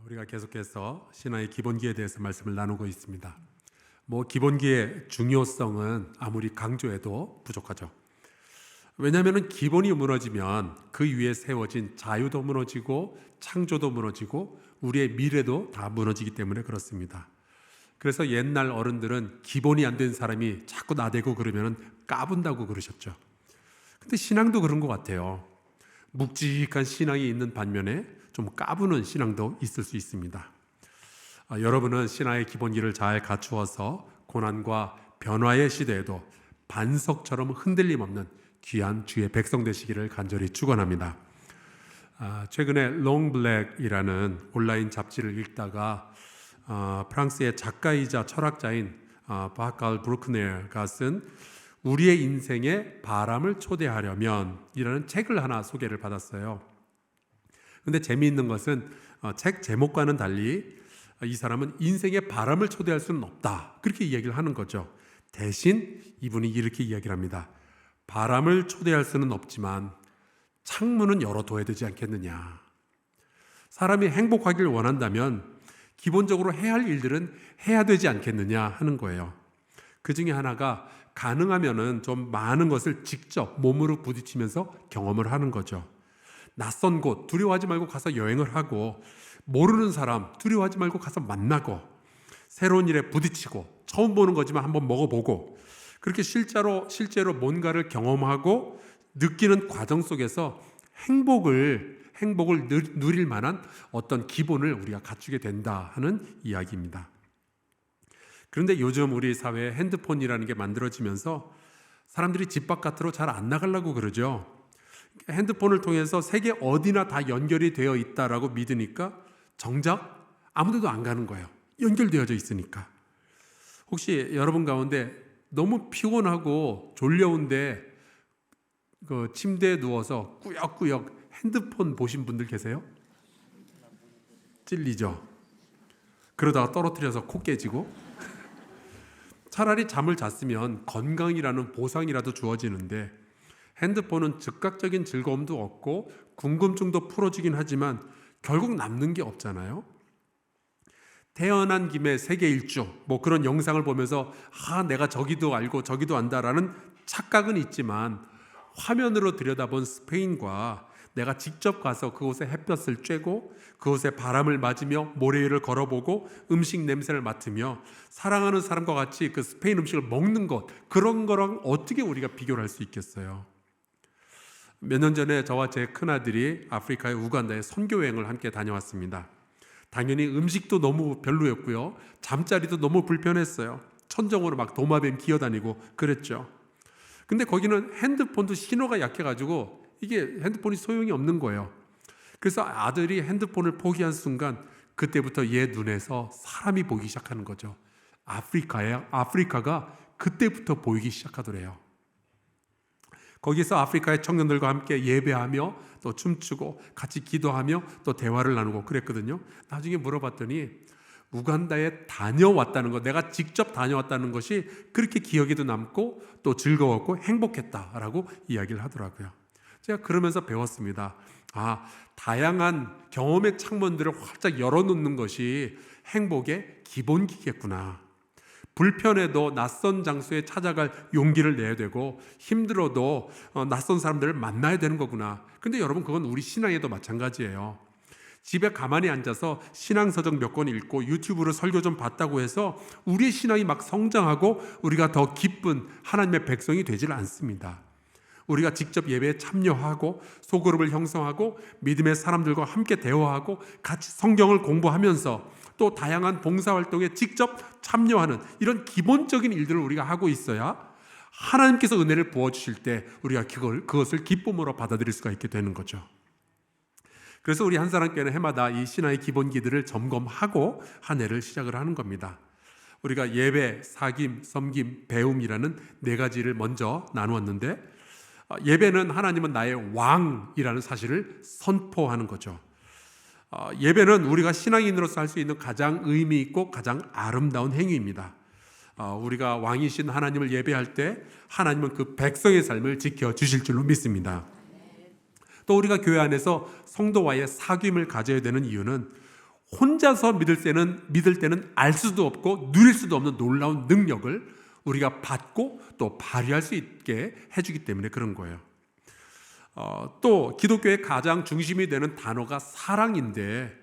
우리가 계속해서 신앙의 기본기에 대해서 말씀을 나누고 있습니다. 기본기의 중요성은 아무리 강조해도 부족하죠. 왜냐하면 기본이 무너지면 그 위에 세워진 자유도 무너지고 창조도 무너지고 우리의 미래도 다 무너지기 때문에 그렇습니다. 그래서 옛날 어른들은 기본이 안 된 사람이 자꾸 나대고 그러면 까분다고 그러셨죠. 근데 신앙도 그런 것 같아요. 묵직한 신앙이 있는 반면에 좀 까부는 신앙도 있을 수 있습니다. 여러분은 신앙의 기본기를 잘 갖추어서 고난과 변화의 시대에도 반석처럼 흔들림 없는 귀한 주의 백성 되시기를 간절히 축원합니다. 최근에 롱블랙이라는 온라인 잡지를 읽다가 프랑스의 작가이자 철학자인 바칼 브루크네르가 쓴 우리의 인생에 바람을 초대하려면 이라는 책을 하나 소개를 받았어요. 근데 재미있는 것은 책 제목과는 달리 이 사람은 인생에 바람을 초대할 수는 없다, 그렇게 이야기를 하는 거죠. 대신 이분이 이렇게 이야기를 합니다. 바람을 초대할 수는 없지만 창문은 열어둬야 되지 않겠느냐. 사람이 행복하길 원한다면 기본적으로 해야 할 일들은 해야 되지 않겠느냐 하는 거예요. 그 중에 하나가 가능하면은 좀 많은 것을 직접 몸으로 부딪히면서 경험을 하는 거죠. 낯선 곳 두려워하지 말고 가서 여행을 하고, 모르는 사람 두려워하지 말고 가서 만나고, 새로운 일에 부딪히고, 처음 보는 거지만 한번 먹어보고, 그렇게 실제로 뭔가를 경험하고 느끼는 과정 속에서 행복을 누릴 만한 어떤 기본을 우리가 갖추게 된다 하는 이야기입니다. 그런데 요즘 우리 사회에 핸드폰이라는 게 만들어지면서 사람들이 집 바깥으로 잘 안 나가려고 그러죠. 핸드폰을 통해서 세계 어디나 다 연결이 되어 있다라고 믿으니까 정작 아무데도 안 가는 거예요. 연결되어져 있으니까. 혹시 여러분 가운데 너무 피곤하고 졸려운데 그 침대에 누워서 꾸역꾸역 핸드폰 보신 분들 계세요? 찔리죠. 그러다가 떨어뜨려서 코 깨지고. 차라리 잠을 잤으면 건강이라는 보상이라도 주어지는데, 핸드폰은 즉각적인 즐거움도 없고 궁금증도 풀어지긴 하지만 결국 남는 게 없잖아요. 태어난 김에 세계 일주 그런 영상을 보면서 내가 저기도 알고 저기도 안다라는 착각은 있지만, 화면으로 들여다본 스페인과 내가 직접 가서 그곳에 햇볕을 쬐고 그곳에 바람을 맞으며 모래 위를 걸어보고 음식 냄새를 맡으며 사랑하는 사람과 같이 그 스페인 음식을 먹는 것, 그런 거랑 어떻게 우리가 비교를 할 수 있겠어요? 몇 년 전에 저와 제 큰아들이 아프리카의 우간다에 선교 여행을 함께 다녀왔습니다. 당연히 음식도 너무 별로였고요, 잠자리도 너무 불편했어요. 천정으로 막 도마뱀 기어다니고 그랬죠. 근데 거기는 핸드폰도 신호가 약해가지고 이게 핸드폰이 소용이 없는 거예요. 그래서 아들이 핸드폰을 포기한 순간 그때부터 얘 눈에서 사람이 보이기 시작하는 거죠. 아프리카가 그때부터 보이기 시작하더래요. 거기서 아프리카의 청년들과 함께 예배하며 또 춤추고 같이 기도하며 또 대화를 나누고 그랬거든요. 나중에 물어봤더니 우간다에 다녀왔다는 것, 내가 직접 다녀왔다는 것이 그렇게 기억에도 남고 또 즐거웠고 행복했다라고 이야기를 하더라고요. 제가 그러면서 배웠습니다. 다양한 경험의 창문들을 활짝 열어놓는 것이 행복의 기본기겠구나. 불편해도 낯선 장소에 찾아갈 용기를 내야 되고, 힘들어도 낯선 사람들을 만나야 되는 거구나. 근데 여러분, 그건 우리 신앙에도 마찬가지예요. 집에 가만히 앉아서 신앙서적 몇 권 읽고 유튜브로 설교 좀 봤다고 해서 우리의 신앙이 막 성장하고 우리가 더 기쁜 하나님의 백성이 되질 않습니다. 우리가 직접 예배에 참여하고 소그룹을 형성하고 믿음의 사람들과 함께 대화하고 같이 성경을 공부하면서 또 다양한 봉사활동에 직접 참여하는 이런 기본적인 일들을 우리가 하고 있어야 하나님께서 은혜를 부어주실 때 우리가 그것을 기쁨으로 받아들일 수가 있게 되는 거죠. 그래서 우리 한사람교회는 해마다 이 신앙의 기본기들을 점검하고 한 해를 시작을 하는 겁니다. 우리가 예배, 사김, 섬김, 배움이라는 네 가지를 먼저 나누었는데, 예배는 하나님은 나의 왕이라는 사실을 선포하는 거죠. 예배는 우리가 신앙인으로서 할 수 있는 가장 의미 있고 가장 아름다운 행위입니다. 우리가 왕이신 하나님을 예배할 때 하나님은 그 백성의 삶을 지켜주실 줄로 믿습니다. 또 우리가 교회 안에서 성도와의 사귐을 가져야 되는 이유는 혼자서 믿을 때는 알 수도 없고 누릴 수도 없는 놀라운 능력을 우리가 받고 또 발휘할 수 있게 해주기 때문에 그런 거예요. 또 기독교의 가장 중심이 되는 단어가 사랑인데,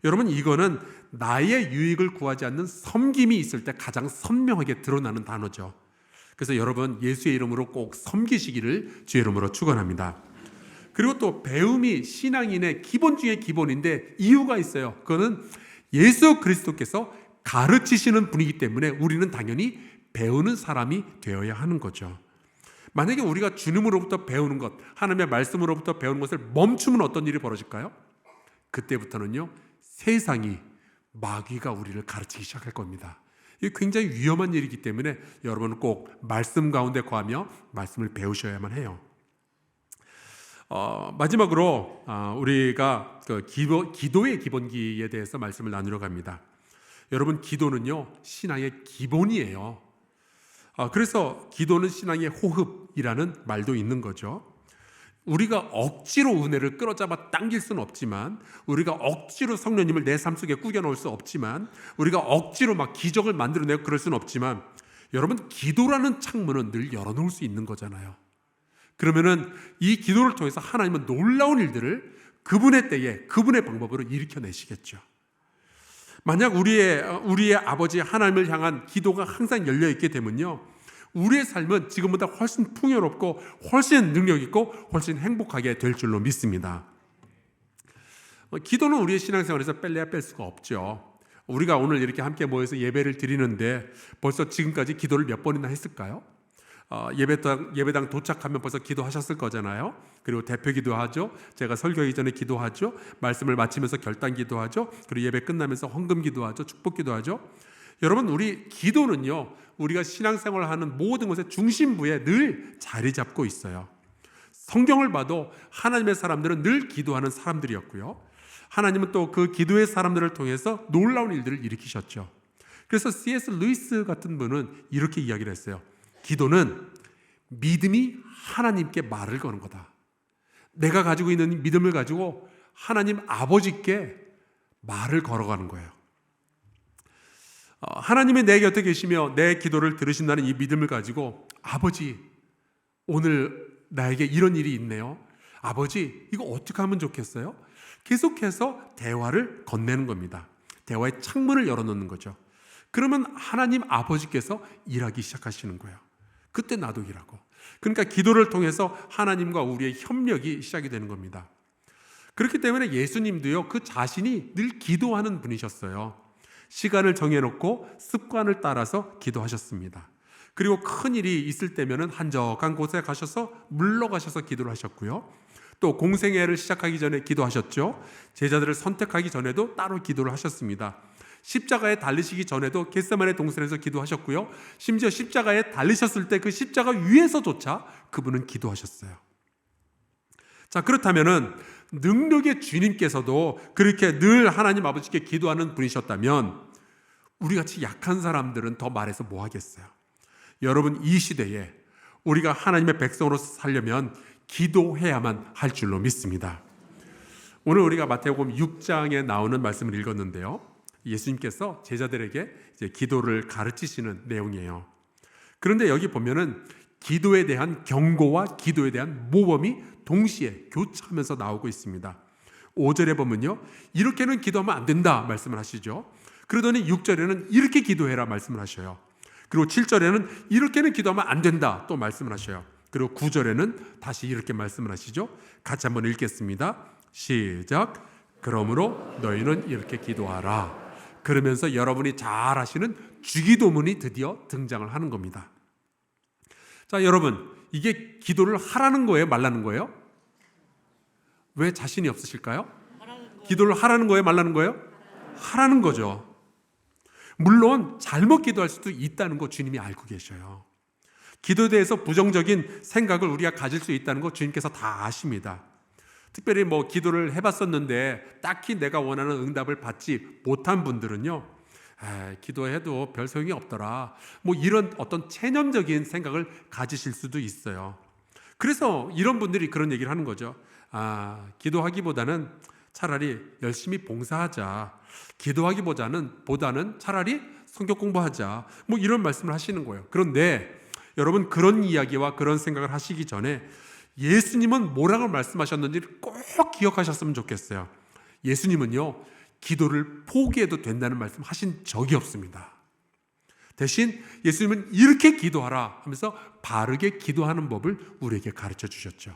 여러분 이거는 나의 유익을 구하지 않는 섬김이 있을 때 가장 선명하게 드러나는 단어죠. 그래서 여러분 예수의 이름으로 꼭 섬기시기를 주의 이름으로 축원합니다. 그리고 또 배움이 신앙인의 기본 중에 기본인데 이유가 있어요. 그거는 예수 그리스도께서 가르치시는 분이기 때문에 우리는 당연히 배우는 사람이 되어야 하는 거죠. 만약에 우리가 주님으로부터 배우는 것, 하나님의 말씀으로부터 배우는 것을 멈추면 어떤 일이 벌어질까요? 그때부터는요, 세상이, 마귀가 우리를 가르치기 시작할 겁니다. 이게 굉장히 위험한 일이기 때문에 여러분은 꼭 말씀 가운데 거하며 말씀을 배우셔야만 해요. 마지막으로 우리가 기도의 기본기에 대해서 말씀을 나누려고 합니다. 여러분 기도는요 신앙의 기본이에요. 그래서 기도는 신앙의 호흡이라는 말도 있는 거죠. 우리가 억지로 은혜를 끌어잡아 당길 수는 없지만, 우리가 억지로 성령님을 내 삶 속에 꾸겨 넣을 수 없지만, 우리가 억지로 막 기적을 만들어내고 그럴 수는 없지만, 여러분 기도라는 창문은 늘 열어놓을 수 있는 거잖아요. 그러면은 이 기도를 통해서 하나님은 놀라운 일들을 그분의 때에 그분의 방법으로 일으켜내시겠죠. 만약 우리의 아버지 하나님을 향한 기도가 항상 열려있게 되면요, 우리의 삶은 지금보다 훨씬 풍요롭고 훨씬 능력있고 훨씬 행복하게 될 줄로 믿습니다. 기도는 우리의 신앙생활에서 뺄래야 뺄 수가 없죠. 우리가 오늘 이렇게 함께 모여서 예배를 드리는데 벌써 지금까지 기도를 몇 번이나 했을까요? 예배당 도착하면 벌써 기도하셨을 거잖아요. 그리고 대표 기도하죠. 제가 설교하기 전에 기도하죠. 말씀을 마치면서 결단 기도하죠. 그리고 예배 끝나면서 헌금 기도하죠. 축복 기도하죠. 여러분 우리 기도는요, 우리가 신앙생활을 하는 모든 것의 중심부에 늘 자리 잡고 있어요. 성경을 봐도 하나님의 사람들은 늘 기도하는 사람들이었고요, 하나님은 또 그 기도의 사람들을 통해서 놀라운 일들을 일으키셨죠. 그래서 C.S. 루이스 같은 분은 이렇게 이야기를 했어요. 기도는 믿음이 하나님께 말을 거는 거다. 내가 가지고 있는 믿음을 가지고 하나님 아버지께 말을 걸어가는 거예요. 하나님이 내 곁에 계시며 내 기도를 들으신다는 이 믿음을 가지고, 아버지 오늘 나에게 이런 일이 있네요. 아버지 이거 어떻게 하면 좋겠어요? 계속해서 대화를 건네는 겁니다. 대화의 창문을 열어놓는 거죠. 그러면 하나님 아버지께서 일하기 시작하시는 거예요. 그때 나도 일하고. 그러니까 기도를 통해서 하나님과 우리의 협력이 시작이 되는 겁니다. 그렇기 때문에 예수님도요, 그 자신이 늘 기도하는 분이셨어요. 시간을 정해놓고 습관을 따라서 기도하셨습니다. 그리고 큰 일이 있을 때면은 한적한 곳에 가셔서 물러가셔서 기도를 하셨고요. 또 공생애를 시작하기 전에 기도하셨죠. 제자들을 선택하기 전에도 따로 기도를 하셨습니다. 십자가에 달리시기 전에도 겟세마네 동산에서 기도하셨고요. 심지어 십자가에 달리셨을 때 그 십자가 위에서조차 그분은 기도하셨어요. 자, 그렇다면은 능력의 주님께서도 그렇게 늘 하나님 아버지께 기도하는 분이셨다면 우리같이 약한 사람들은 더 말해서 뭐 하겠어요? 여러분 이 시대에 우리가 하나님의 백성으로서 살려면 기도해야만 할 줄로 믿습니다. 오늘 우리가 마태복음 6장에 나오는 말씀을 읽었는데요, 예수님께서 제자들에게 이제 기도를 가르치시는 내용이에요. 그런데 여기 보면은 기도에 대한 경고와 기도에 대한 모범이 동시에 교차하면서 나오고 있습니다. 5절에 보면요, 이렇게는 기도하면 안 된다 말씀을 하시죠. 그러더니 6절에는 이렇게 기도해라 말씀을 하셔요. 그리고 7절에는 이렇게는 기도하면 안 된다 또 말씀을 하셔요. 그리고 9절에는 다시 이렇게 말씀을 하시죠. 같이 한번 읽겠습니다. 시작. 그러므로 너희는 이렇게 기도하라. 그러면서 여러분이 잘 아시는 주기도문이 드디어 등장을 하는 겁니다. 자, 여러분 이게 기도를 하라는 거예요, 말라는 거예요? 왜 자신이 없으실까요? 기도를 하라는 거예요, 말라는 거예요? 하라는 거죠. 물론 잘못 기도할 수도 있다는 거 주님이 알고 계셔요. 기도에 대해서 부정적인 생각을 우리가 가질 수 있다는 거 주님께서 다 아십니다. 특별히 뭐 기도를 해봤었는데 딱히 내가 원하는 응답을 받지 못한 분들은요, 기도해도 별 소용이 없더라, 뭐 이런 어떤 체념적인 생각을 가지실 수도 있어요. 그래서 이런 분들이 그런 얘기를 하는 거죠. 기도하기보다는 차라리 열심히 봉사하자. 기도하기보다는 차라리 성경 공부하자. 뭐 이런 말씀을 하시는 거예요. 그런데 여러분, 그런 이야기와 그런 생각을 하시기 전에 예수님은 뭐라고 말씀하셨는지를 꼭 기억하셨으면 좋겠어요. 예수님은요, 기도를 포기해도 된다는 말씀 하신 적이 없습니다. 대신 예수님은 이렇게 기도하라 하면서 바르게 기도하는 법을 우리에게 가르쳐 주셨죠.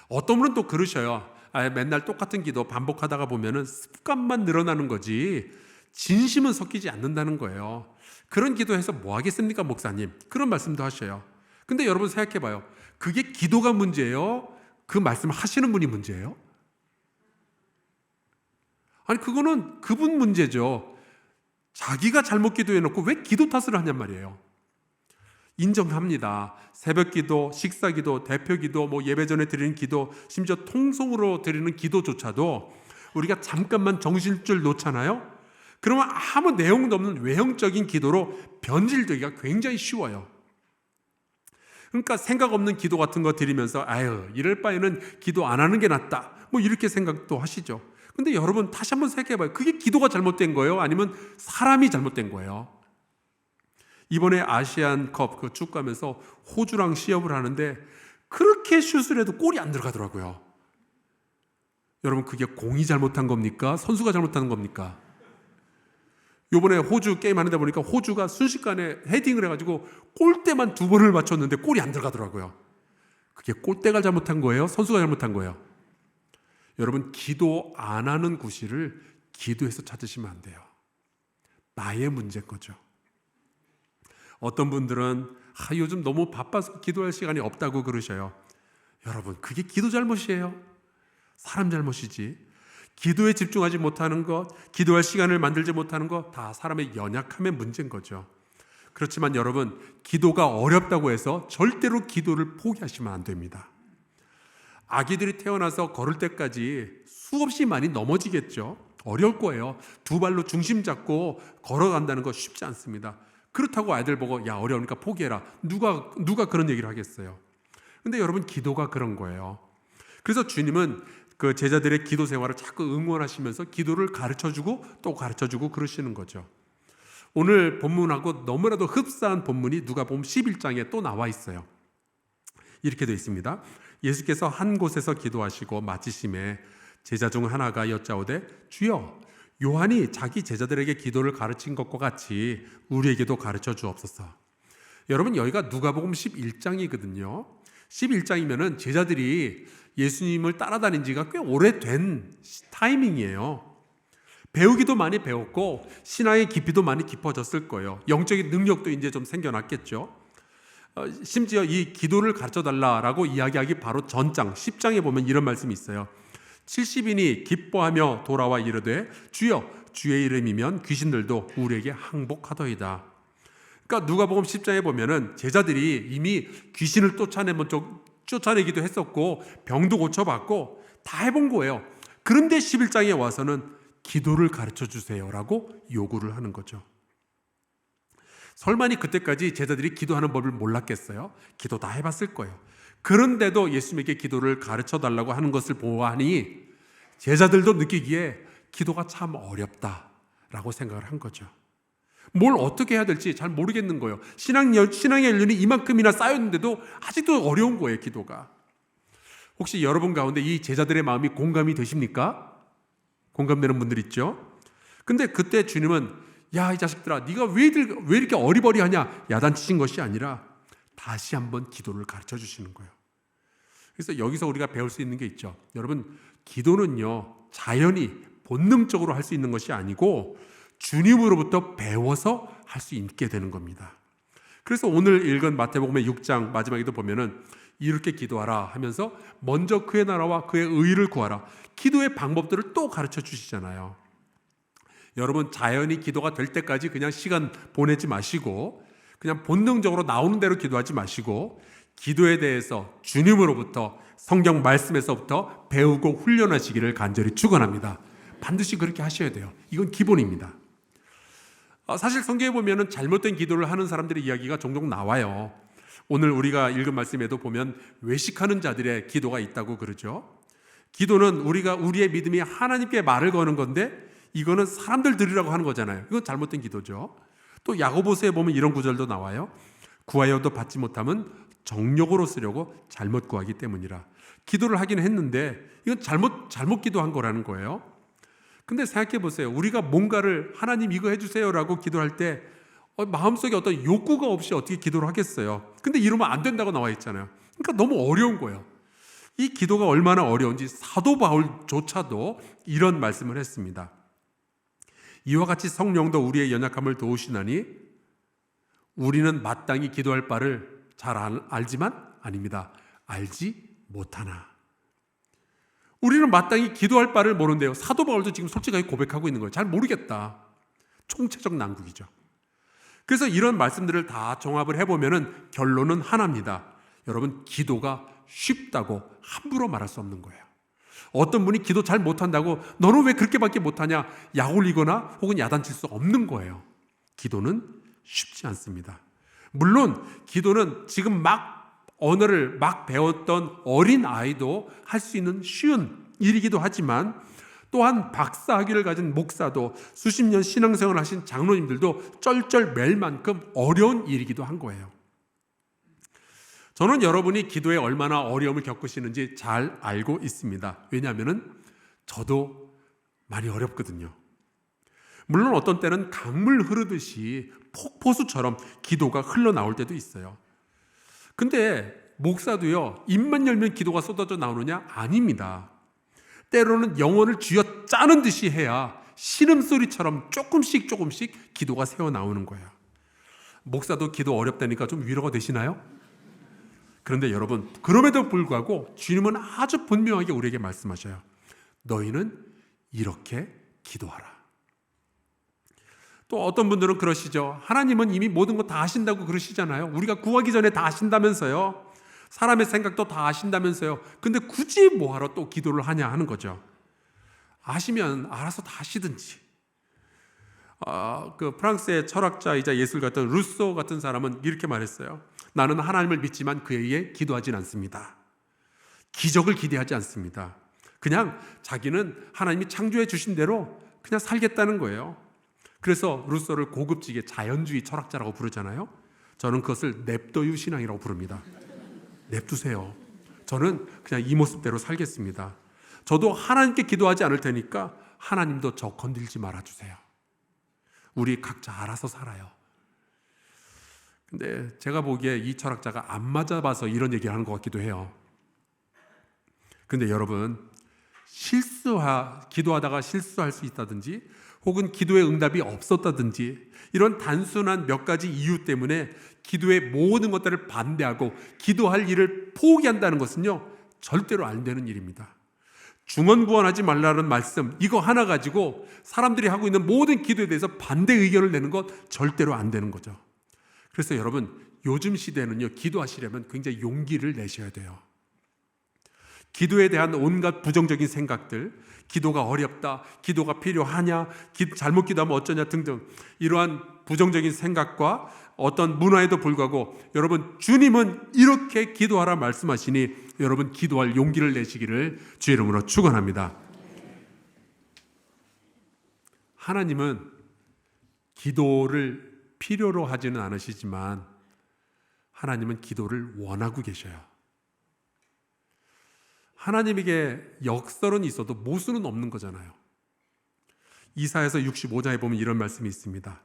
어떤 분은 또 그러셔요. 맨날 똑같은 기도 반복하다가 보면은 습관만 늘어나는 거지 진심은 섞이지 않는다는 거예요. 그런 기도해서 뭐 하겠습니까, 목사님? 그런 말씀도 하셔요. 근데 여러분 생각해 봐요. 그게 기도가 문제예요? 그 말씀을 하시는 분이 문제예요? 아니, 그거는 그분 문제죠. 자기가 잘못 기도해놓고 왜 기도 탓을 하냔 말이에요. 인정합니다. 새벽 기도, 식사 기도, 대표 기도, 예배 전에 드리는 기도, 심지어 통성으로 드리는 기도조차도 우리가 잠깐만 정신줄 놓잖아요. 그러면 아무 내용도 없는 외형적인 기도로 변질되기가 굉장히 쉬워요. 그러니까 생각 없는 기도 같은 거 드리면서 이럴 바에는 기도 안 하는 게 낫다. 이렇게 생각도 하시죠. 근데 여러분 다시 한번 생각해봐요. 그게 기도가 잘못된 거예요? 아니면 사람이 잘못된 거예요? 이번에 아시안컵 쭉 가면서 호주랑 시합을 하는데 그렇게 슛을 해도 골이 안 들어가더라고요. 여러분, 그게 공이 잘못한 겁니까? 선수가 잘못한 겁니까? 이번에 호주 게임 하는데 보니까 호주가 순식간에 헤딩을 해가지고 골대만 2번을 맞췄는데 골이 안 들어가더라고요. 그게 골대가 잘못한 거예요? 선수가 잘못한 거예요? 여러분, 기도 안 하는 구실을 기도해서 찾으시면 안 돼요. 나의 문제인 거죠. 어떤 분들은 요즘 너무 바빠서 기도할 시간이 없다고 그러셔요. 여러분, 그게 기도 잘못이에요? 사람 잘못이지. 기도에 집중하지 못하는 것, 기도할 시간을 만들지 못하는 것, 다 사람의 연약함의 문제인 거죠. 그렇지만 여러분, 기도가 어렵다고 해서 절대로 기도를 포기하시면 안 됩니다. 아기들이 태어나서 걸을 때까지 수없이 많이 넘어지겠죠. 어려울 거예요. 2발로 중심 잡고 걸어간다는 거 쉽지 않습니다. 그렇다고 아이들 보고 어려우니까 포기해라. 누가 그런 얘기를 하겠어요. 근데 여러분, 기도가 그런 거예요. 그래서 주님은 그 제자들의 기도 생활을 자꾸 응원하시면서 기도를 가르쳐주고 또 가르쳐주고 그러시는 거죠. 오늘 본문하고 너무나도 흡사한 본문이 누가복음 11장에 또 나와 있어요. 이렇게 되어 있습니다. 예수께서 한 곳에서 기도하시고 마치심에 제자 중 하나가 여짜오되 주여, 요한이 자기 제자들에게 기도를 가르친 것과 같이 우리에게도 가르쳐 주옵소서. 여러분, 여기가 누가복음 11장이거든요. 11장이면은 제자들이 예수님을 따라다닌 지가 꽤 오래된 타이밍이에요. 배우기도 많이 배웠고 신앙의 깊이도 많이 깊어졌을 거예요. 영적인 능력도 이제 좀 생겨났겠죠. 심지어 이 기도를 가르쳐달라라고 이야기하기 바로 전장 10장에 보면 이런 말씀이 있어요. 70인이 기뻐하며 돌아와 이르되 주여, 주의 이름이면 귀신들도 우리에게 항복하더이다. 그러니까 누가복음 10장에 보면은 제자들이 이미 귀신을 쫓아내기도 했었고 병도 고쳐봤고 다 해본 거예요. 그런데 11장에 와서는 기도를 가르쳐 주세요라고 요구를 하는 거죠. 설마니 그때까지 제자들이 기도하는 법을 몰랐겠어요? 기도 다 해봤을 거예요. 그런데도 예수님에게 기도를 가르쳐 달라고 하는 것을 보아하니 제자들도 느끼기에 기도가 참 어렵다라고 생각을 한 거죠. 뭘 어떻게 해야 될지 잘 모르겠는 거예요. 신앙의 연륜이 이만큼이나 쌓였는데도 아직도 어려운 거예요, 기도가. 혹시 여러분 가운데 이 제자들의 마음이 공감이 되십니까? 공감되는 분들 있죠? 근데 그때 주님은 이 자식들아, 네가 왜 이렇게 어리버리하냐 야단치신 것이 아니라 다시 한번 기도를 가르쳐 주시는 거예요. 그래서 여기서 우리가 배울 수 있는 게 있죠. 여러분, 기도는요, 자연히 본능적으로 할 수 있는 것이 아니고 주님으로부터 배워서 할 수 있게 되는 겁니다. 그래서 오늘 읽은 마태복음의 6장 마지막에도 보면은 이렇게 기도하라 하면서 먼저 그의 나라와 그의 의를 구하라. 기도의 방법들을 또 가르쳐 주시잖아요. 여러분, 자연히 기도가 될 때까지 그냥 시간 보내지 마시고 그냥 본능적으로 나오는 대로 기도하지 마시고 기도에 대해서 주님으로부터 성경 말씀에서부터 배우고 훈련하시기를 간절히 축원합니다. 반드시 그렇게 하셔야 돼요. 이건 기본입니다. 사실 성경에 보면은 잘못된 기도를 하는 사람들의 이야기가 종종 나와요. 오늘 우리가 읽은 말씀에도 보면 외식하는 자들의 기도가 있다고 그러죠. 기도는 우리의 믿음이 하나님께 말을 거는 건데 이거는 사람들 드리라고 하는 거잖아요. 이건 잘못된 기도죠. 또 야고보서에 보면 이런 구절도 나와요. 구하여도 받지 못하면 정욕으로 쓰려고 잘못 구하기 때문이라. 기도를 하긴 했는데 이건 잘못 기도한 거라는 거예요. 근데 생각해 보세요. 우리가 뭔가를 하나님 이거 해주세요라고 기도할 때 마음속에 어떤 욕구가 없이 어떻게 기도를 하겠어요. 근데 이러면 안 된다고 나와 있잖아요. 그러니까 너무 어려운 거예요. 이 기도가 얼마나 어려운지 사도 바울조차도 이런 말씀을 했습니다. 이와 같이 성령도 우리의 연약함을 도우시나니 우리는 마땅히 기도할 바를 잘 알지만 아닙니다. 알지 못하나. 우리는 마땅히 기도할 바를 모른대요. 사도 바울도 지금 솔직하게 고백하고 있는 거예요. 잘 모르겠다. 총체적 난국이죠. 그래서 이런 말씀들을 다 종합을 해보면 결론은 하나입니다. 여러분, 기도가 쉽다고 함부로 말할 수 없는 거예요. 어떤 분이 기도 잘 못한다고 너는 왜 그렇게밖에 못하냐 약 올리거나 혹은 야단칠 수 없는 거예요. 기도는 쉽지 않습니다. 물론 기도는 지금 언어를 막 배웠던 어린 아이도 할 수 있는 쉬운 일이기도 하지만 또한 박사학위를 가진 목사도 수십 년 신앙생활을 하신 장로님들도 쩔쩔맬 만큼 어려운 일이기도 한 거예요. 저는 여러분이 기도에 얼마나 어려움을 겪으시는지 잘 알고 있습니다. 왜냐하면 저도 많이 어렵거든요. 물론 어떤 때는 강물 흐르듯이 폭포수처럼 기도가 흘러나올 때도 있어요. 근데 목사도요, 입만 열면 기도가 쏟아져 나오느냐? 아닙니다. 때로는 영혼을 쥐어 짜는 듯이 해야 신음소리처럼 조금씩 기도가 새어나오는 거예요. 목사도 기도 어렵다니까 좀 위로가 되시나요? 그런데 여러분, 그럼에도 불구하고 주님은 아주 분명하게 우리에게 말씀하셔요. 너희는 이렇게 기도하라. 또 어떤 분들은 그러시죠. 하나님은 이미 모든 거 다 아신다고 그러시잖아요. 우리가 구하기 전에 다 아신다면서요. 사람의 생각도 다 아신다면서요. 근데 굳이 뭐하러 또 기도를 하냐 하는 거죠. 아시면 알아서 다 하시든지. 그 프랑스의 철학자이자 예술가 루소 같은 사람은 이렇게 말했어요. 나는 하나님을 믿지만 그에 의해 기도하진 않습니다. 기적을 기대하지 않습니다. 그냥 자기는 하나님이 창조해 주신 대로 그냥 살겠다는 거예요. 그래서 루소를 고급지게 자연주의 철학자라고 부르잖아요. 저는 그것을 냅둬유 신앙이라고 부릅니다. 냅두세요. 저는 그냥 이 모습대로 살겠습니다. 저도 하나님께 기도하지 않을 테니까 하나님도 저 건들지 말아주세요. 우리 각자 알아서 살아요. 근데 제가 보기에 이 철학자가 안 맞아봐서 이런 얘기를 하는 것 같기도 해요. 근데 여러분, 기도하다가 실수할 수 있다든지 혹은 기도의 응답이 없었다든지 이런 단순한 몇 가지 이유 때문에 기도의 모든 것들을 반대하고 기도할 일을 포기한다는 것은요, 절대로 안 되는 일입니다. 중언부언하지 말라는 말씀, 이거 하나 가지고 사람들이 하고 있는 모든 기도에 대해서 반대 의견을 내는 것 절대로 안 되는 거죠. 그래서 여러분, 요즘 시대는요, 기도하시려면 굉장히 용기를 내셔야 돼요. 기도에 대한 온갖 부정적인 생각들, 기도가 어렵다, 기도가 필요하냐, 잘못 기도하면 어쩌냐 등등 이러한 부정적인 생각과 어떤 문화에도 불구하고 여러분, 주님은 이렇게 기도하라 말씀하시니 여러분 기도할 용기를 내시기를 주의 이름으로 축원합니다. 하나님은 기도를 필요로 하지는 않으시지만 하나님은 기도를 원하고 계셔요. 하나님에게 역설은 있어도 모순은 없는 거잖아요. 이사야서 65장에 보면 이런 말씀이 있습니다.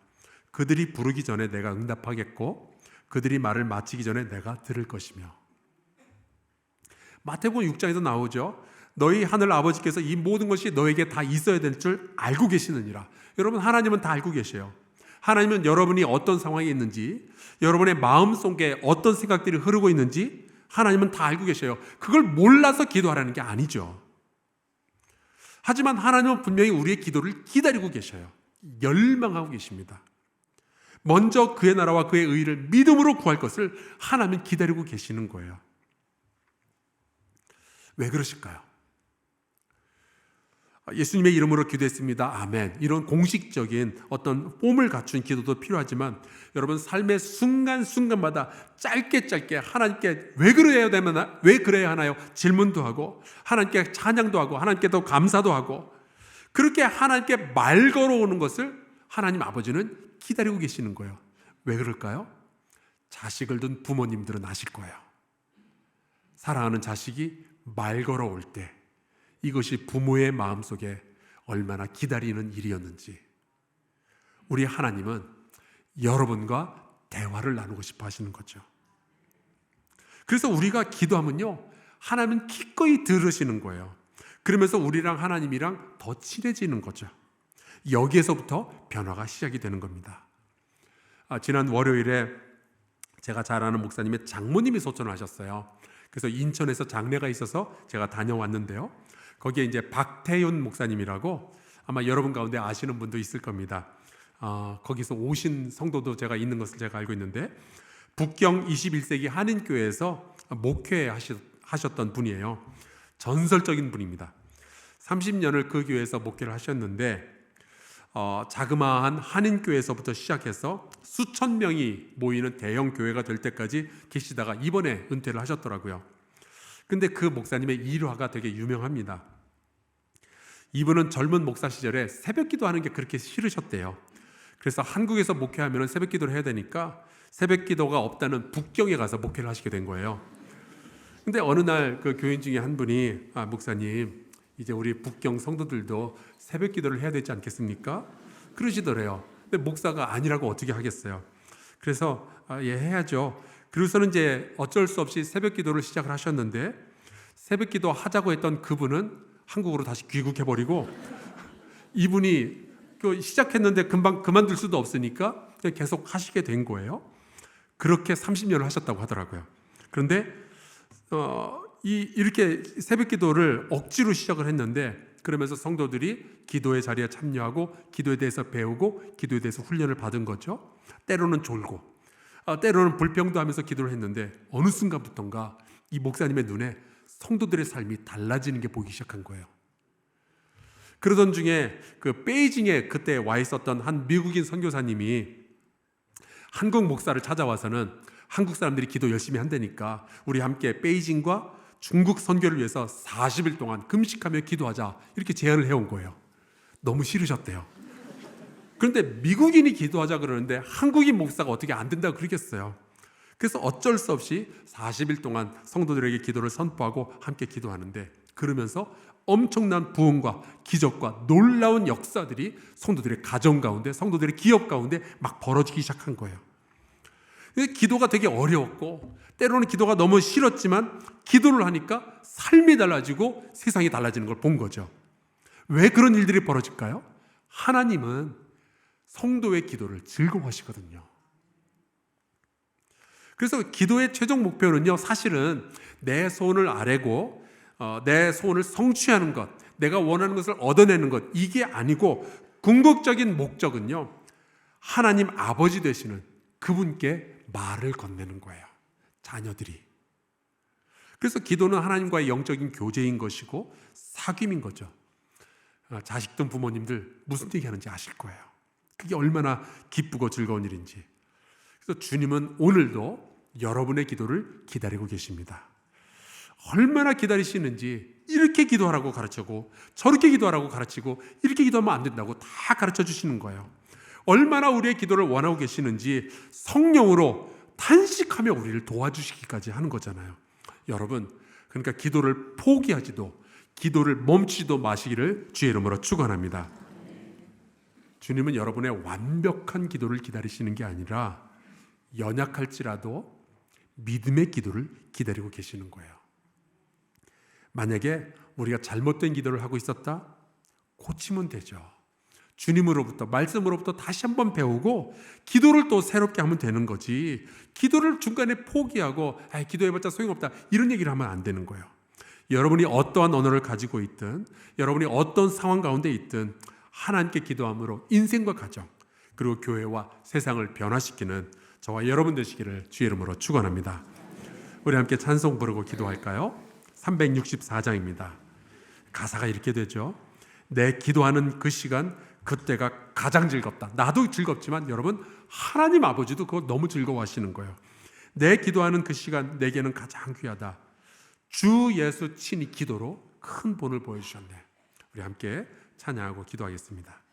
그들이 부르기 전에 내가 응답하겠고 그들이 말을 마치기 전에 내가 들을 것이며. 마태복음 6장에도 나오죠. 너희 하늘 아버지께서 이 모든 것이 너에게 다 있어야 될 줄 알고 계시느니라. 여러분, 하나님은 다 알고 계셔요. 하나님은 여러분이 어떤 상황에 있는지, 여러분의 마음속에 어떤 생각들이 흐르고 있는지 하나님은 다 알고 계셔요. 그걸 몰라서 기도하라는 게 아니죠. 하지만 하나님은 분명히 우리의 기도를 기다리고 계셔요. 열망하고 계십니다. 먼저 그의 나라와 그의 의를 믿음으로 구할 것을 하나님은 기다리고 계시는 거예요. 왜 그러실까요? 예수님의 이름으로 기도했습니다. 아멘. 이런 공식적인 어떤 폼을 갖춘 기도도 필요하지만 여러분 삶의 순간순간마다 짧게 하나님께 왜 그래야 하나요? 질문도 하고 하나님께 찬양도 하고 하나님께 더 감사도 하고 그렇게 하나님께 말 걸어오는 것을 하나님 아버지는 기다리고 계시는 거예요. 왜 그럴까요? 자식을 둔 부모님들은 아실 거예요. 사랑하는 자식이 말 걸어올 때 이것이 부모의 마음속에 얼마나 기다리는 일이었는지 우리 하나님은 여러분과 대화를 나누고 싶어 하시는 거죠. 그래서 우리가 기도하면요 하나님은 기꺼이 들으시는 거예요. 그러면서 우리랑 하나님이랑 더 친해지는 거죠. 여기에서부터 변화가 시작이 되는 겁니다. 지난 월요일에 제가 잘 아는 목사님의 장모님이 소천을 하셨어요. 그래서 인천에서 장례가 있어서 제가 다녀왔는데요. 거기에 이제 박태윤 목사님이라고 아마 여러분 가운데 아시는 분도 있을 겁니다. 거기서 오신 성도도 제가 있는 것을 제가 알고 있는데 북경 21세기 한인교회에서 목회하셨던 분이에요. 전설적인 분입니다. 30년을 그 교회에서 목회를 하셨는데 자그마한 한인교회에서부터 시작해서 수천 명이 모이는 대형 교회가 될 때까지 계시다가 이번에 은퇴를 하셨더라고요. 근데 그 목사님의 일화가 되게 유명합니다. 이분은 젊은 목사 시절에 새벽 기도하는 게 그렇게 싫으셨대요. 그래서 한국에서 목회하면 새벽 기도를 해야 되니까 새벽 기도가 없다는 북경에 가서 목회를 하시게 된 거예요. 근데 어느 날 그 교인 중에 한 분이 목사님 이제 우리 북경 성도들도 새벽 기도를 해야 되지 않겠습니까? 그러시더래요. 근데 목사가 아니라고 어떻게 하겠어요? 그래서 예 해야죠. 그래서는 이제 어쩔 수 없이 새벽 기도를 시작을 하셨는데 새벽 기도 하자고 했던 그분은 한국으로 다시 귀국해버리고 이분이 시작했는데 금방 그만둘 수도 없으니까 계속 하시게 된 거예요. 그렇게 30년을 하셨다고 하더라고요. 그런데 이렇게 새벽 기도를 억지로 시작을 했는데 그러면서 성도들이 기도의 자리에 참여하고 기도에 대해서 배우고 기도에 대해서 훈련을 받은 거죠. 때로는 졸고 때로는 불평도 하면서 기도를 했는데 어느 순간부터인가 이 목사님의 눈에 성도들의 삶이 달라지는 게 보이기 시작한 거예요. 그러던 중에 그 베이징에 그때 와 있었던 한 미국인 선교사님이 한국 목사를 찾아와서는 한국 사람들이 기도 열심히 한다니까 우리 함께 베이징과 중국 선교를 위해서 40일 동안 금식하며 기도하자 이렇게 제안을 해온 거예요. 너무 싫으셨대요. 그런데 미국인이 기도하자 그러는데 한국인 목사가 어떻게 안 된다고 그러겠어요. 그래서 어쩔 수 없이 40일 동안 성도들에게 기도를 선포하고 함께 기도하는데 그러면서 엄청난 부흥과 기적과 놀라운 역사들이 성도들의 가정 가운데 성도들의 기업 가운데 막 벌어지기 시작한 거예요. 기도가 되게 어려웠고 때로는 기도가 너무 싫었지만 기도를 하니까 삶이 달라지고 세상이 달라지는 걸 본 거죠. 왜 그런 일들이 벌어질까요? 하나님은 성도의 기도를 즐거워하시거든요. 그래서 기도의 최종 목표는요 사실은 내 소원을 아뢰고 내 소원을 성취하는 것, 내가 원하는 것을 얻어내는 것 이게 아니고 궁극적인 목적은요 하나님 아버지 되시는 그분께 말을 건네는 거예요. 자녀들이. 그래서 기도는 하나님과의 영적인 교제인 것이고 사귐인 거죠. 자식든 부모님들 무슨 얘기하는지 아실 거예요. 그게 얼마나 기쁘고 즐거운 일인지. 그래서 주님은 오늘도 여러분의 기도를 기다리고 계십니다. 얼마나 기다리시는지 이렇게 기도하라고 가르치고 저렇게 기도하라고 가르치고 이렇게 기도하면 안 된다고 다 가르쳐 주시는 거예요. 얼마나 우리의 기도를 원하고 계시는지 성령으로 탄식하며 우리를 도와주시기까지 하는 거잖아요. 여러분, 그러니까 기도를 포기하지도 기도를 멈추지도 마시기를 주의 이름으로 축원합니다. 주님은 여러분의 완벽한 기도를 기다리시는 게 아니라 연약할지라도 믿음의 기도를 기다리고 계시는 거예요. 만약에 우리가 잘못된 기도를 하고 있었다? 고치면 되죠. 주님으로부터 말씀으로부터 다시 한번 배우고 기도를 또 새롭게 하면 되는 거지 기도를 중간에 포기하고 기도해봤자 소용없다 이런 얘기를 하면 안 되는 거예요. 여러분이 어떠한 언어를 가지고 있든 여러분이 어떤 상황 가운데 있든 하나님께 기도함으로 인생과 가정 그리고 교회와 세상을 변화시키는 저와 여러분 되시기를 주의 이름으로 축원합니다. 우리 함께 찬송 부르고 기도할까요? 364장입니다. 가사가 이렇게 되죠. 내 기도하는 그 시간, 그때가 가장 즐겁다. 나도 즐겁지만 여러분, 하나님 아버지도 그거 너무 즐거워하시는 거예요. 내 기도하는 그 시간 내게는 가장 귀하다. 주 예수 친히 기도로 큰 본을 보여주셨네. 우리 함께 찬양하고 기도하겠습니다.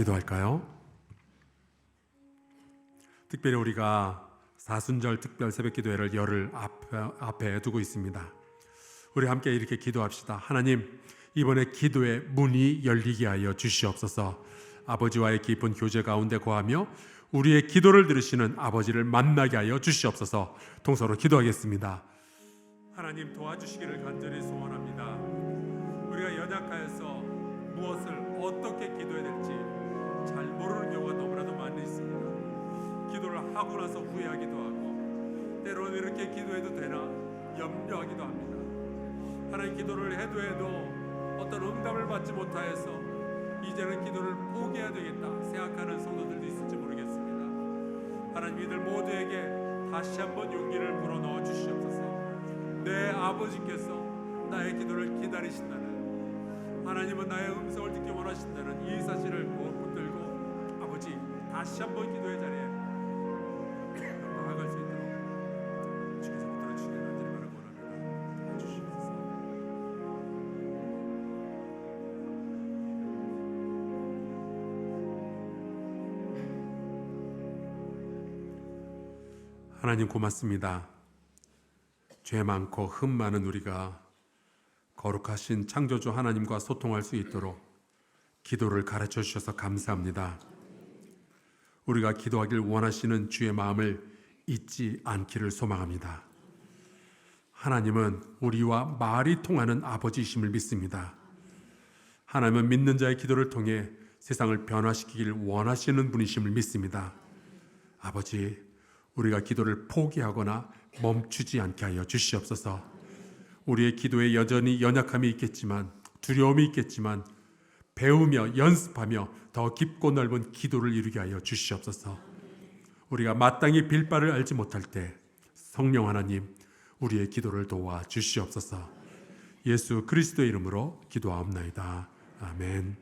기도할까요? 특별히 우리가 사순절 특별 새벽기도회를 열흘 앞에 두고 있습니다. 우리 함께 이렇게 기도합시다. 하나님, 이번에 기도의 문이 열리게 하여 주시옵소서. 아버지와의 깊은 교제 가운데 거하며 우리의 기도를 들으시는 아버지를 만나게 하여 주시옵소서. 동서로 기도하겠습니다. 하나님 도와주시기를 간절히 소원합니다. 우리가 연약하여서 무엇을 어떻게 기도해야 될지 잘 모르는 경우가 너무나도 많이 있습니다. 기도를 하고 나서 후회하기도 하고 때로는 이렇게 기도해도 되나 염려하기도 합니다. 하나님 기도를 해도 어떤 응답을 받지 못하여서 이제는 기도를 포기해야 되겠다 생각하는 성도들도 있을지 모르겠습니다. 하나님 이들 모두에게 다시 한번 용기를 불어넣어 주시옵소서. 내 아버지께서 나의 기도를 기다리신다는, 하나님은 나의 음성을 듣기 원하신다는 이 사실을 꼭 붙들고 아버지 다시 한번 기도의 자리에 나아갈 수 있도록 주께서 붙들어 주시기를 간절히 바라고 원합니다. 도와주시옵소서. 하나님 고맙습니다. 죄 많고 흠 많은 우리가 거룩하신 창조주 하나님과 소통할 수 있도록 기도를 가르쳐 주셔서 감사합니다. 우리가 기도하길 원하시는 주의 마음을 잊지 않기를 소망합니다. 하나님은 우리와 말이 통하는 아버지이심을 믿습니다. 하나님은 믿는 자의 기도를 통해 세상을 변화시키길 원하시는 분이심을 믿습니다. 아버지, 우리가 기도를 포기하거나 멈추지 않게 하여 주시옵소서. 우리의 기도에 여전히 연약함이 있겠지만, 두려움이 있겠지만 배우며 연습하며 더 깊고 넓은 기도를 이루게 하여 주시옵소서. 우리가 마땅히 빌 바를 알지 못할 때 성령 하나님 우리의 기도를 도와 주시옵소서. 예수 그리스도의 이름으로 기도하옵나이다. 아멘.